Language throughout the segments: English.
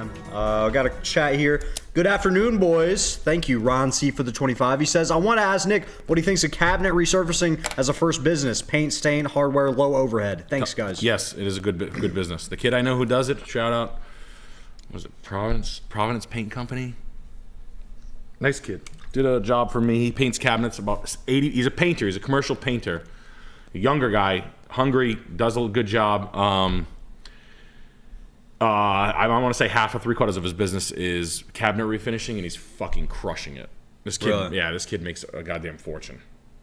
man. Got a chat here. Good afternoon, boys. Thank you, Ron C, for the 25. He says, I want to ask Nick what he thinks of cabinet resurfacing as a first business. Paint, stain, hardware, low overhead. Thanks, guys. Yes, it is a good business. The kid I know who does it, shout out, was it Providence Paint Company? Nice kid. Did a job for me. He paints cabinets about 80. He's a painter. He's a commercial painter. A younger guy, hungry, does a good job. I want to say half or 3/4 of his business is cabinet refinishing, and he's fucking crushing it. This kid, Really? Yeah, this kid makes a goddamn fortune.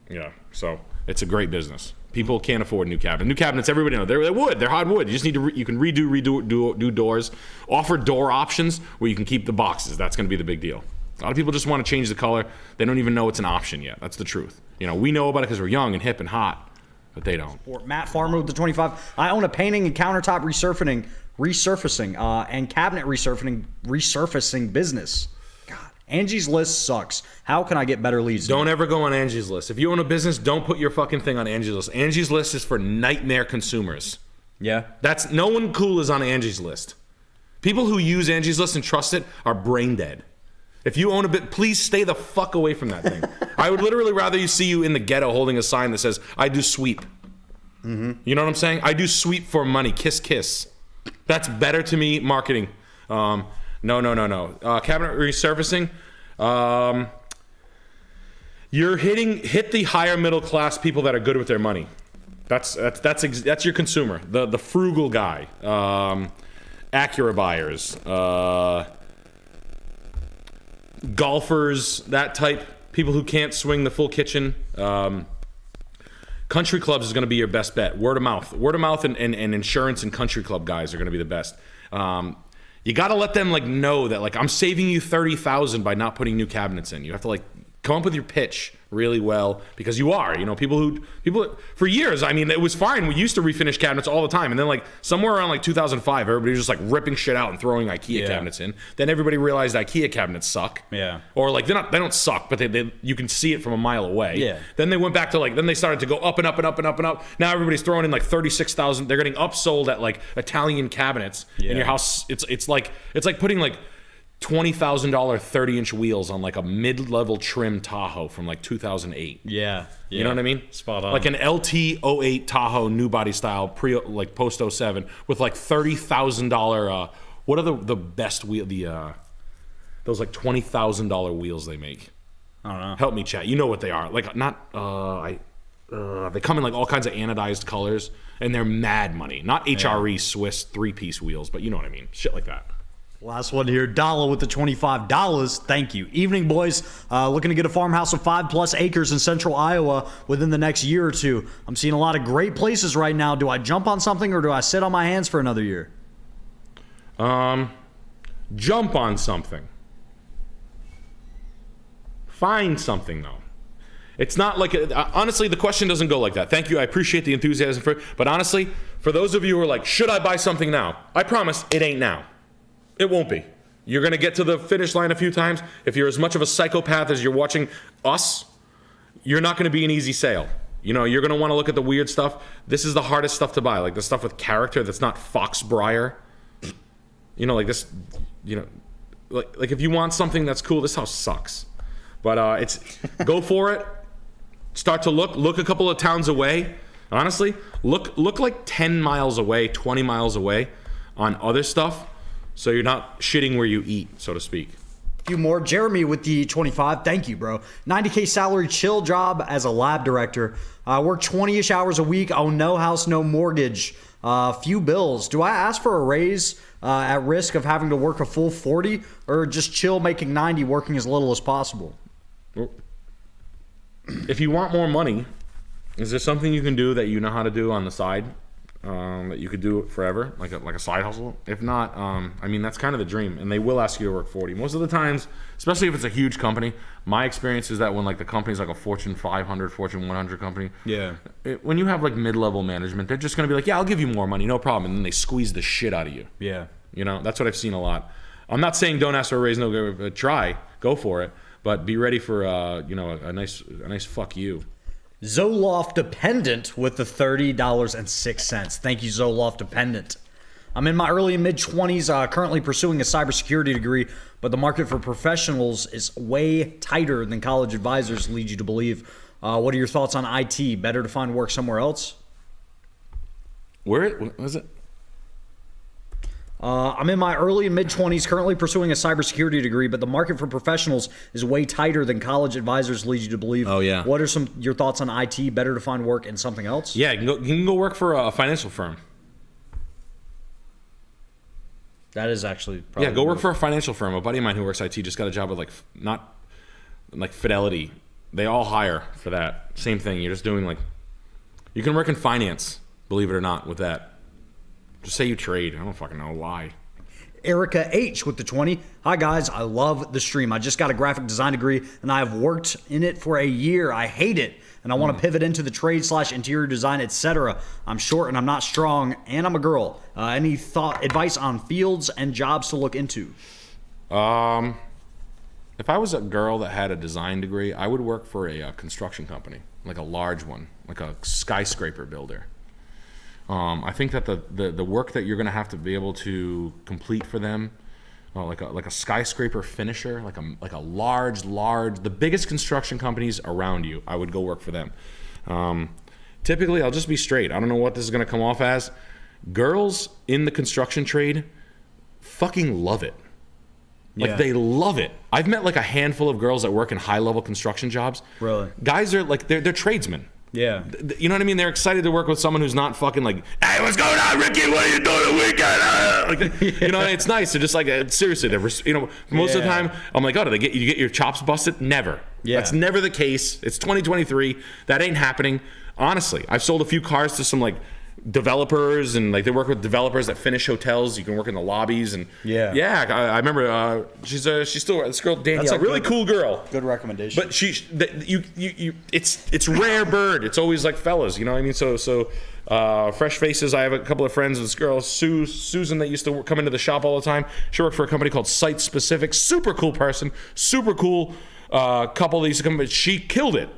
Yeah, so it's a great business. People can't afford new cabinets. New cabinets, everybody knows they're wood. They're hard wood. You just need to you can redo doors. Offer door options where you can keep the boxes. That's going to be the big deal. A lot of people just want to change the color. They don't even know it's an option yet. That's the truth. You know, we know about it because we're young and hip and hot, but they don't. Matt Farmer with the 25. I own a painting and countertop resurfacing and cabinet resurfacing business. God, Angie's List sucks. How can I get better leads? Don't ever go on Angie's List. If you own a business, don't put your fucking thing on Angie's List. Angie's List is for nightmare consumers. Yeah. That's no one cool is on Angie's List. People who use Angie's List and trust it are brain dead. If you own a bit, please stay the fuck away from that thing. I would literally rather you see you in the ghetto holding a sign that says, I do sweep. Mm-hmm. You know what I'm saying? I do sweep for money. Kiss, kiss. That's better to me marketing. No. Cabinet resurfacing. You're hit the higher middle class people that are good with their money. That's your consumer. The frugal guy. Acura buyers. Golfers, that type. People who can't swing the full kitchen. Country clubs is going to be your best bet. Word of mouth and insurance and country club guys are going to be the best. You got to let them know that I'm saving you $30,000 by not putting new cabinets in. You have to come up with your pitch really well, because you are. You know, people for years. I mean, it was fine. We used to refinish cabinets all the time, and then somewhere around 2005, everybody was just ripping shit out and throwing IKEA cabinets in. Then everybody realized IKEA cabinets suck. Yeah. Or they don't suck, but they you can see it from a mile away. Yeah. Then they went back to then they started to go up and up and up and up and up. Now everybody's throwing in $36,000. They're getting upsold at Italian cabinets in your house. It's like putting $20,000 30-inch wheels on a mid-level trim Tahoe from 2008. Yeah. You know what I mean? Spot on. Like an LT08 Tahoe new body style post 07 with $30,000. What are the best wheel? Those $20,000 wheels they make. I don't know. Help me, chat. You know what they are? They come in all kinds of anodized colors, and they're mad money. Not HRE Swiss 3-piece wheels, but you know what I mean. Shit like that. Last one here, Dalla with the $25. Thank you. Evening, boys. Looking to get a farmhouse of 5+ acres in central Iowa within the next year or two. I'm seeing a lot of great places right now. Do I jump on something or do I sit on my hands for another year? Jump on something. Find something, though. It's not honestly, the question doesn't go like that. Thank you. I appreciate the enthusiasm but honestly, for those of you who are should I buy something now? I promise it ain't now. It won't be. You're going to get to the finish line a few times. If you're as much of a psychopath as you're watching us, you're not going to be an easy sale. You know, you're going to want to look at the weird stuff. This is the hardest stuff to buy, the stuff with character that's not Foxbriar. You know, this, you know, if you want something that's cool, this house sucks. But it's go for it. Start to look a couple of towns away. Honestly, look 10 miles away, 20 miles away on other stuff. So you're not shitting where you eat, so to speak. A few more. Jeremy with the 25. Thank you, bro. 90K salary, chill job as a lab director. Work 20-ish hours a week. Own no house, no mortgage. Few bills. Do I ask for a raise at risk of having to work a full 40, or just chill making 90, working as little as possible? If you want more money, is there something you can do that you know how to do on the side? That you could do forever, like a side hustle. If not, I mean, that's kind of the dream, and they will ask you to work 40 most of the times, especially if it's a huge company. My experience is that when the company's a Fortune 500, Fortune 100 company, when you have mid-level management, they're just gonna be yeah, I'll give you more money, no problem, and then they squeeze the shit out of you. Yeah, you know, that's what I've seen a lot. I'm not saying don't ask for a raise, no, try, go for it, but be ready for a nice fuck you. Zoloft Dependent with the $30.06. Thank you, Zoloft Dependent. I'm in my early and mid 20s, currently pursuing a cybersecurity degree, but the market for professionals is way tighter than college advisors lead you to believe. What are your thoughts on IT? Better to find work somewhere else? Where was it? I'm in my early and mid 20s, currently pursuing a cybersecurity degree, but the market for professionals is way tighter than college advisors lead you to believe. Oh, yeah. What are your thoughts on IT? Better to find work in something else? Yeah, you can go work for a financial firm. That is actually probably go work for a financial firm. A buddy of mine who works IT just got a job with not Fidelity. They all hire for that. Same thing. You're just doing you can work in finance, believe it or not, with that. Just say you trade. I don't fucking know why. Erica H with the 20. Hi guys, I love the stream. I just got a graphic design degree and I have worked in it for a year. I hate it and I want to pivot into the trade / interior design, etc. I'm short and I'm not strong and I'm a girl. Any advice on fields and jobs to look into? If I was a girl that had a design degree, I would work for a construction company, like a large one, like a skyscraper builder. I think that the work that you're going to have to be able to complete for them, like a skyscraper finisher, like a large, the biggest construction companies around you, I would go work for them. Typically, I'll just be straight. I don't know what this is going to come off as. Girls in the construction trade fucking love it. They love it. I've met a handful of girls that work in high-level construction jobs. Really? Guys are they're tradesmen. Yeah. You know what I mean? They're excited to work with someone who's not fucking hey, what's going on, Ricky? What are you doing the weekend? You know, it's nice. They're just seriously, most of the time, I'm like, oh, you get your chops busted? Never. Yeah. That's never the case. It's 2023. That ain't happening. Honestly, I've sold a few cars to some developers, and they work with developers that finish hotels. You can work in the lobbies, and I remember she's still this girl Danielle. That's a really cool girl. Good recommendation. But it's rare bird. It's always fellas, you know what I mean? So fresh faces. I have a couple of friends. This girl Susan that used to come into the shop all the time. She worked for a company called Site Specific. Super cool person. Super cool couple that used to come. But she killed it.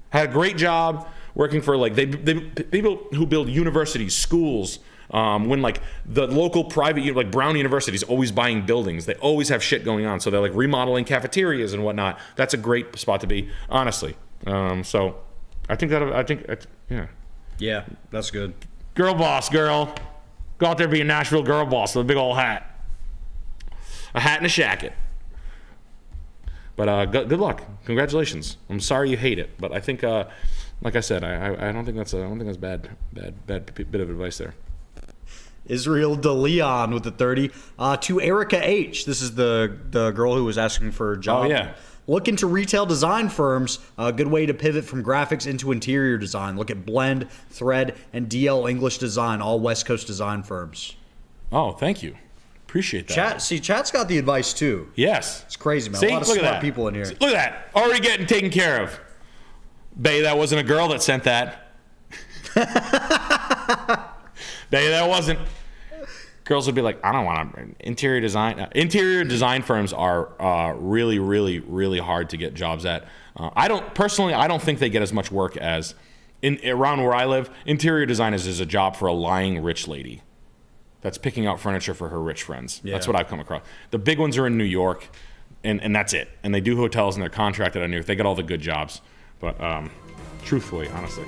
Had a great job. Working for people who build universities, schools, when the local private Brown University is always buying buildings. They always have shit going on, so they're remodeling cafeterias and whatnot. That's a great spot to be, honestly. So I think yeah, that's good. Girl boss, girl, go out there be a Nashville girl boss with a big old hat, a hat and a shacket. But good luck, congratulations. I'm sorry you hate it, but I think. Like I said, I don't think that's bad bit of advice there. Israel DeLeon with the 30. To Erica H. This is the girl who was asking for a job. Oh yeah. Look into retail design firms. A good way to pivot from graphics into interior design. Look at Blend, Thread, and DL English Design, all West Coast design firms. Oh, thank you. Appreciate that. Chat's got the advice too. Yes. It's crazy, man. A lot of smart people in here. Look at that. Already getting taken care of. Bae, that wasn't a girl that sent that. Bae, that wasn't. Girls would be like, I don't want to. Interior design firms are really, really, really hard to get jobs at. I don't think they get as much work as around where I live. Interior design is a job for a lying rich lady that's picking out furniture for her rich friends. Yeah. That's what I've come across. The big ones are in New York, and that's it. And they do hotels, and they're contracted out of New York. They get all the good jobs. But truthfully, honestly.